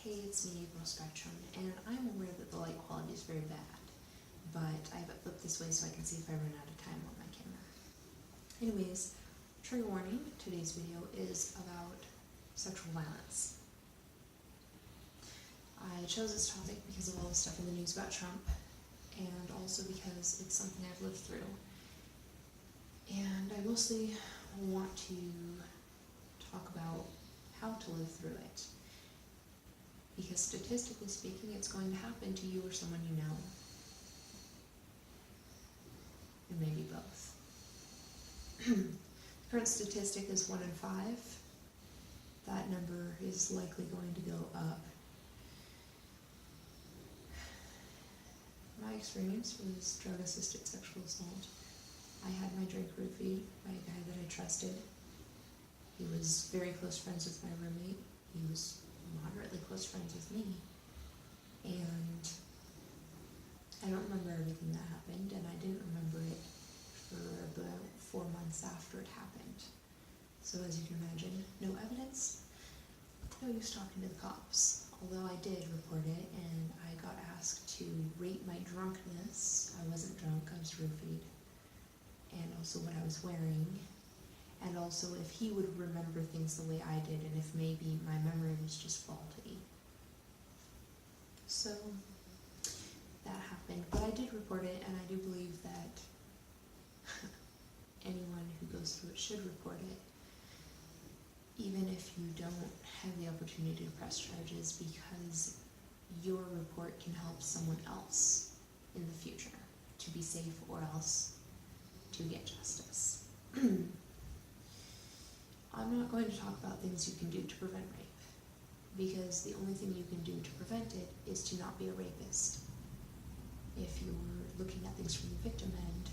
Hey, it's me, April Spectrum, and I'm aware that the light quality is very bad, but I have it flipped this way so I can see if I run out of time on my camera. Anyways, trigger warning, today's video is about sexual violence. I chose this topic because of all the stuff in the news about Trump, and also because it's something I've lived through. And I mostly want to talk about how to live through it. Because statistically speaking, it's going to happen to you or someone you know. And maybe both. The current statistic is 1 in 5. That number is likely going to go up. My experience was drug-assisted sexual assault. I had my drink roofied by a guy that I trusted. He was very close friends with my roommate. He was moderately close friends with me. And I don't remember everything that happened, and I didn't remember it for about 4 months after it happened. So as you can imagine, no evidence, no use talking to the cops. Although I did report it, and I got asked to rate my drunkenness. I wasn't drunk, I was roofied. And also what I was wearing. And also if he would remember things the way I did, and if maybe my memory was just faulty. So that happened, but I did report it, and I do believe that anyone who goes through it should report it, even if you don't have the opportunity to press charges, because your report can help someone else in the future to be safe or else to get justice. I'm not going to talk about things you can do to prevent rape, because the only thing you can do to prevent it is to not be a rapist. If you're looking at things from the victim end,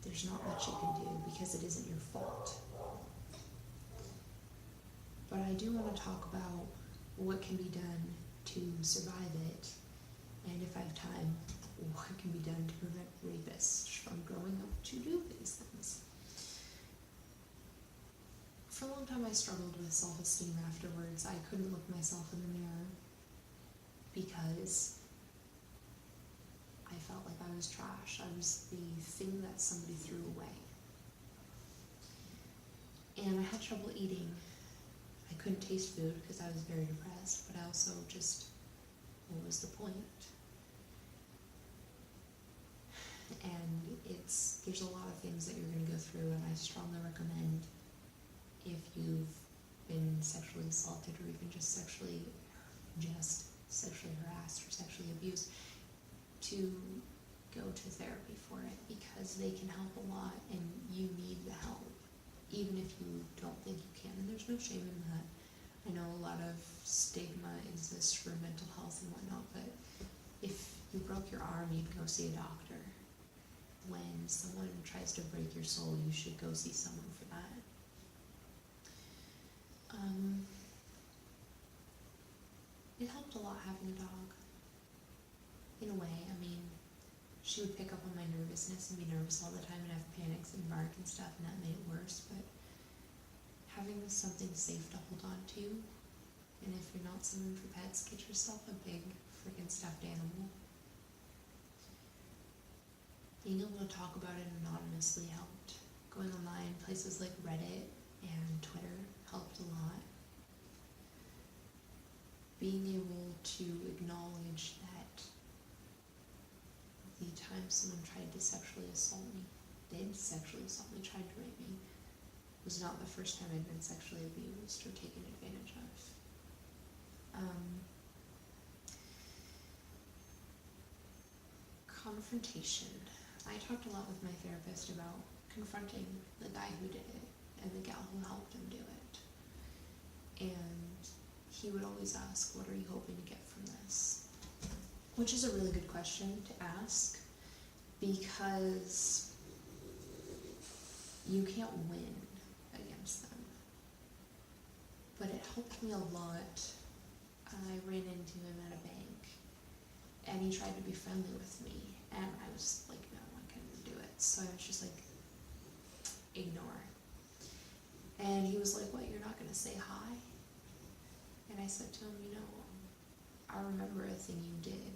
there's not much you can do because it isn't your fault. But I do want to talk about what can be done to survive it, and if I have time, what can be done to prevent rapists from growing up to do these things. For a long time I struggled with self-esteem afterwards. I couldn't look myself in the mirror because I felt like I was trash. I was the thing that somebody threw away. And I had trouble eating. I couldn't taste food because I was very depressed, but I also just, what was the point? And there's a lot of things that you're going to go through, and I strongly recommend, if you've been sexually assaulted or even just sexually harassed or sexually abused, to go to therapy for it, because they can help a lot and you need the help, even if you don't think you can. And there's no shame in that. I know a lot of stigma exists for mental health and whatnot, but if you broke your arm, you'd go see a doctor. When someone tries to break your soul, you should go see someone for that. It helped a lot having a dog. In a way, I mean, she would pick up on my nervousness and be nervous all the time and have panics and bark and stuff, and that made it worse, but having something safe to hold on to, and if you're not someone for pets, get yourself a big freaking stuffed animal. Being able to talk about it anonymously helped. Going online, places like Reddit and Twitter helped a lot. Being able to acknowledge that the time someone tried to sexually assault me, tried to rape me, was not the first time I'd been sexually abused or taken advantage of. Confrontation. I talked a lot with my therapist about confronting the guy who did it and the gal who helped him do it. And he would always ask, what are you hoping to get from this? Which is a really good question to ask, because you can't win against them. But it helped me a lot. I ran into him at a bank, and he tried to be friendly with me, and I was like, no, I couldn't do it. So I was just like, ignore. And he was like, what, you're not going to say hi? And I said to him, you know, I remember a thing you did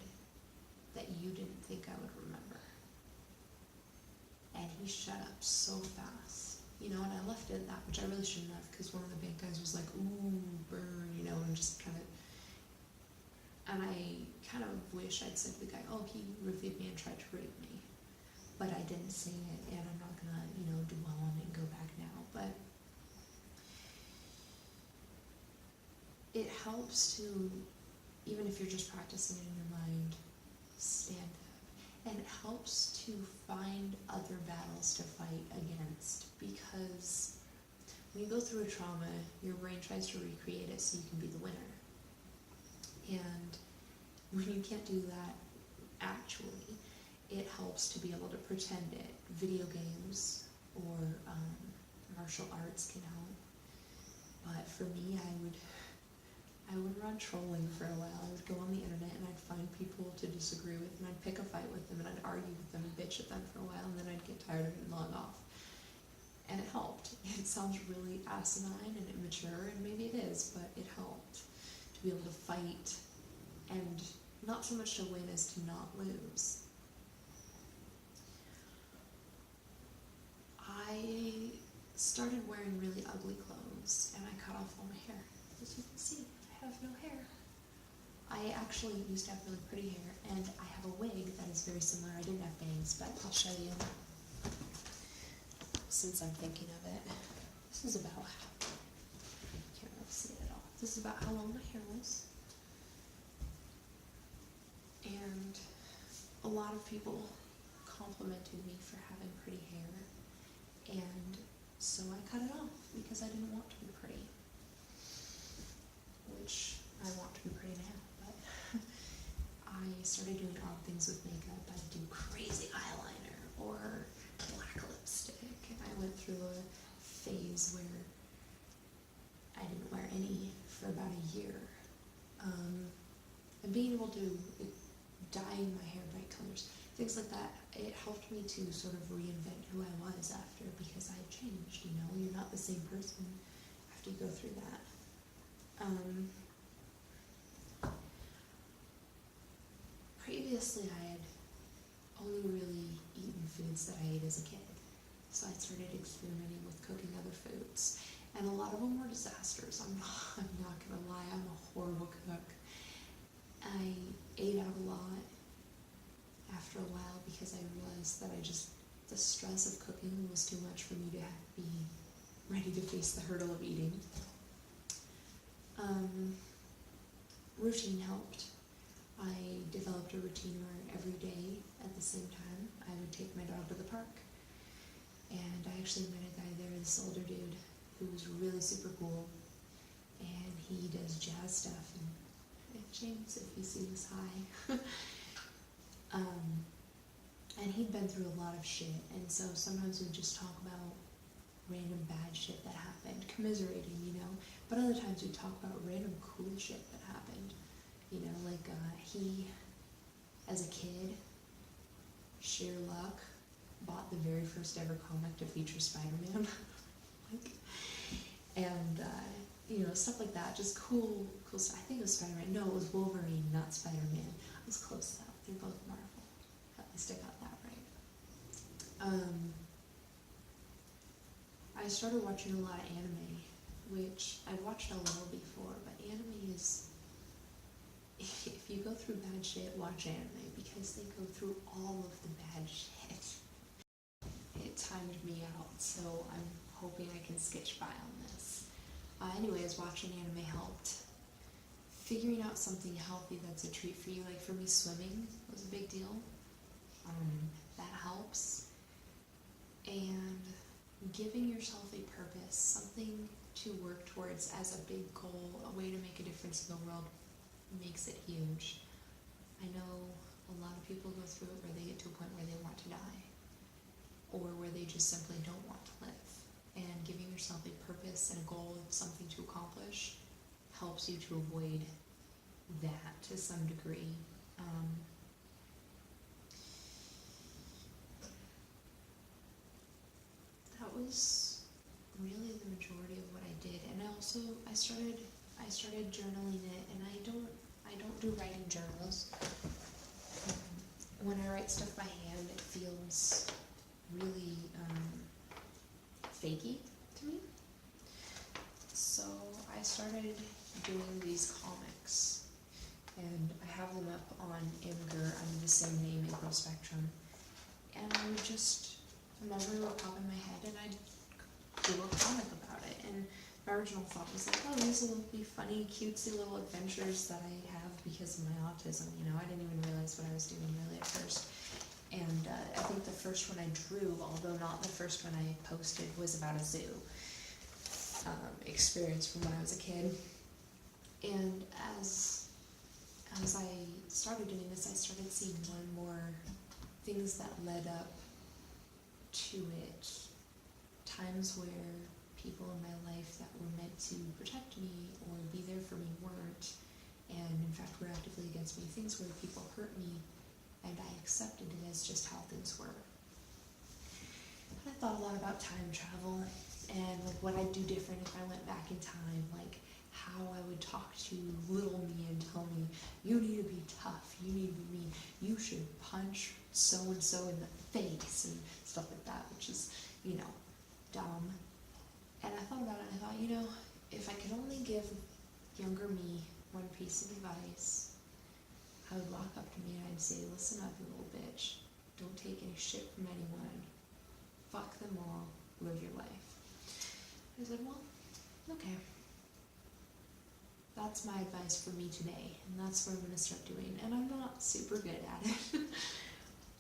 that you didn't think I would remember. And he shut up so fast, you know, and I left it at that, which I really shouldn't have, because one of the bank guys was like, ooh, burn, you know, and just kind of, and I kind of wish I'd said to the guy, oh, he roofied me and tried to rape me. But I didn't say it, and I'm not gonna, you know, dwell on it and go back now, but it helps to, even if you're just practicing it in your mind, stand up. And it helps to find other battles to fight against, because when you go through a trauma, your brain tries to recreate it so you can be the winner. And when you can't do that actually, it helps to be able to pretend it. Video games or martial arts can help. But for me, I would run trolling for a while. I would go on the internet and I'd find people to disagree with, and I'd pick a fight with them, and I'd argue with them and bitch at them for a while, and then I'd get tired of it and log off. And it helped. It sounds really asinine and immature, and maybe it is, but it helped to be able to fight, and not so much to win as to not lose. I started wearing really ugly clothes, and I cut off all my hair. As you can see, I have no hair. I actually used to have really pretty hair, and I have a wig that is very similar. I didn't have bangs, but I'll show you since I'm thinking of it. This is about, you can't really see it at all. This is about how long my hair was. And a lot of people complimented me for having pretty hair, and so I cut it off because I didn't want to be pretty, which I want to be pretty now, but I started doing odd things with makeup. I'd do crazy eyeliner or black lipstick, and I went through a phase where I didn't wear any for about a year. And being able to dyeing my hair bright colors, things like that, it helped me to sort of reinvent who I was after, because I had changed, you know, you're not the same person after you go through that. Previously I had only really eaten foods that I ate as a kid, so I started experimenting with cooking other foods, and a lot of them were disasters. I'm not gonna lie, I'm a horrible cook. I ate out a lot after a while because I realized that the stress of cooking was too much for me to be ready to face the hurdle of eating. Routine helped. I developed a routine where every day at the same time I would take my dog to the park. And I actually met a guy there, this older dude, who was really super cool, and he does jazz stuff. And James, if you see this, hi. And he'd been through a lot of shit, and so sometimes we'd just talk about random bad shit that happened, commiserating, you know, but other times we'd talk about random cool shit that happened, you know, like he, as a kid, sheer luck, bought the very first ever comic to feature Spider-Man, and you know, stuff like that, just cool stuff. I think it was Spider-Man. No, it was Wolverine, not Spider-Man. I was close though. They're both Marvel. At least I got that right. I started watching a lot of anime, which I'd watched a little before, but anime is, if you go through bad shit, watch anime, because they go through all of the bad shit. It timed me out, so I'm hoping I can sketch by on this. Anyways, watching anime helped. Figuring out something healthy that's a treat for you, like for me, swimming was a big deal. That helps. And giving yourself a purpose, something to work towards as a big goal, a way to make a difference in the world, makes it huge. I know a lot of people go through it where they get to a point where they want to die, or where they just simply don't want to live. And giving yourself a purpose and a goal of something to accomplish helps you to avoid that to some degree. That was really the majority of what I did. And I started journaling it, and I I don't do writing journals. When I write stuff by hand, it feels really fakey to me. So I started doing these comics, and I have them up on Imgur under the same name, April Spectrum. And I would just, a memory would pop in my head, and I'd do a comic about it. And my original thought was like, oh, these will be funny, cutesy little adventures that I have because of my autism. You know, I didn't even realize what I was doing really at first. And I think the first one I drew, although not the first one I posted, was about a zoo experience from when I was a kid. And as I started doing this, I started seeing more and more things that led up to it. Times where people in my life that were meant to protect me or be there for me weren't, and in fact were actively against me. Things where people hurt me, and I accepted it as just how things were. I thought a lot about time travel and like what I'd do different if I went back in time, like how I would talk to little me and tell me, you need to be tough, you need to be mean, you should punch so-and-so in the face and stuff like that, which is, you know, dumb. And I thought about it and I thought, you know, if I could only give younger me one piece of advice, I would walk up to me and I'd say, listen up, you little bitch. Don't take any shit from anyone. Fuck them all. Live your life. I said, well, okay. That's my advice for me today, and that's what I'm going to start doing. And I'm not super good at it,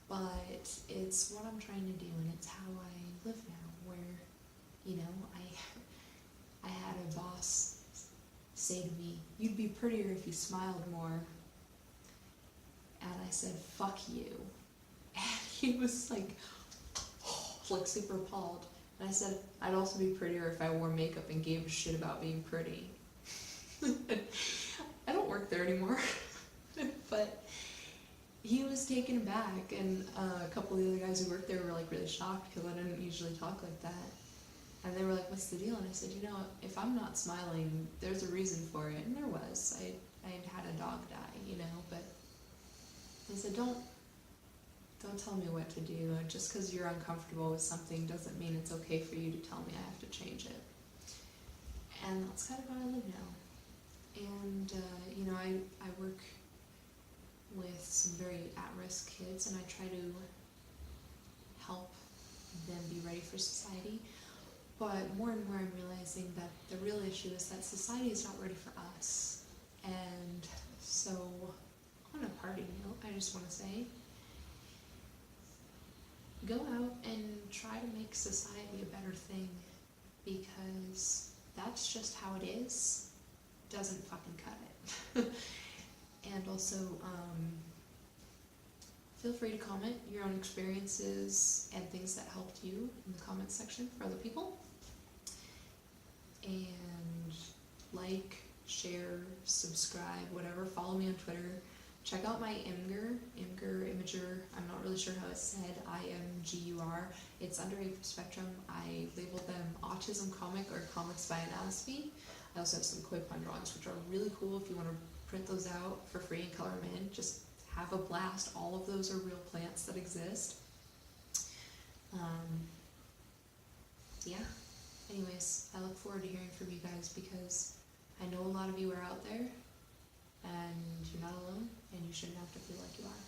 but it's what I'm trying to do, and it's how I live now, where, you know, I had a boss say to me, you'd be prettier if you smiled more. And I said, fuck you. And he was like super appalled. And I said, I'd also be prettier if I wore makeup and gave a shit about being pretty. I don't work there anymore. But he was taken aback, and a couple of the other guys who worked there were like really shocked because I didn't usually talk like that. And they were like, what's the deal? And I said, you know, if I'm not smiling, there's a reason for it. And there was. I had a dog die, you know, but I said, don't tell me what to do. Just because you're uncomfortable with something doesn't mean it's okay for you to tell me I have to change it. And that's kind of how I live now. And, you know, I work with some very at-risk kids, and I try to help them be ready for society. But more and more I'm realizing that the real issue is that society is not ready for us. And so, on a party note, I just want to say, go out and try to make society a better thing, because that's just how it is. Doesn't fucking cut it. And also, feel free to comment your own experiences and things that helped you in the comments section for other people. And like, share, subscribe, whatever. Follow me on Twitter. Check out my Imgur Imager. I'm not really sure how it's said. IMGUR. It's under April Spectrum. I labeled them Autism Comic or Comics by Anatomy. I also have some koi pond drawings, which are really cool if you want to print those out for free and color them in. Just have a blast. All of those are real plants that exist. Yeah. Anyways, I look forward to hearing from you guys, because I know a lot of you are out there, and you're not alone, and you shouldn't have to feel like you are.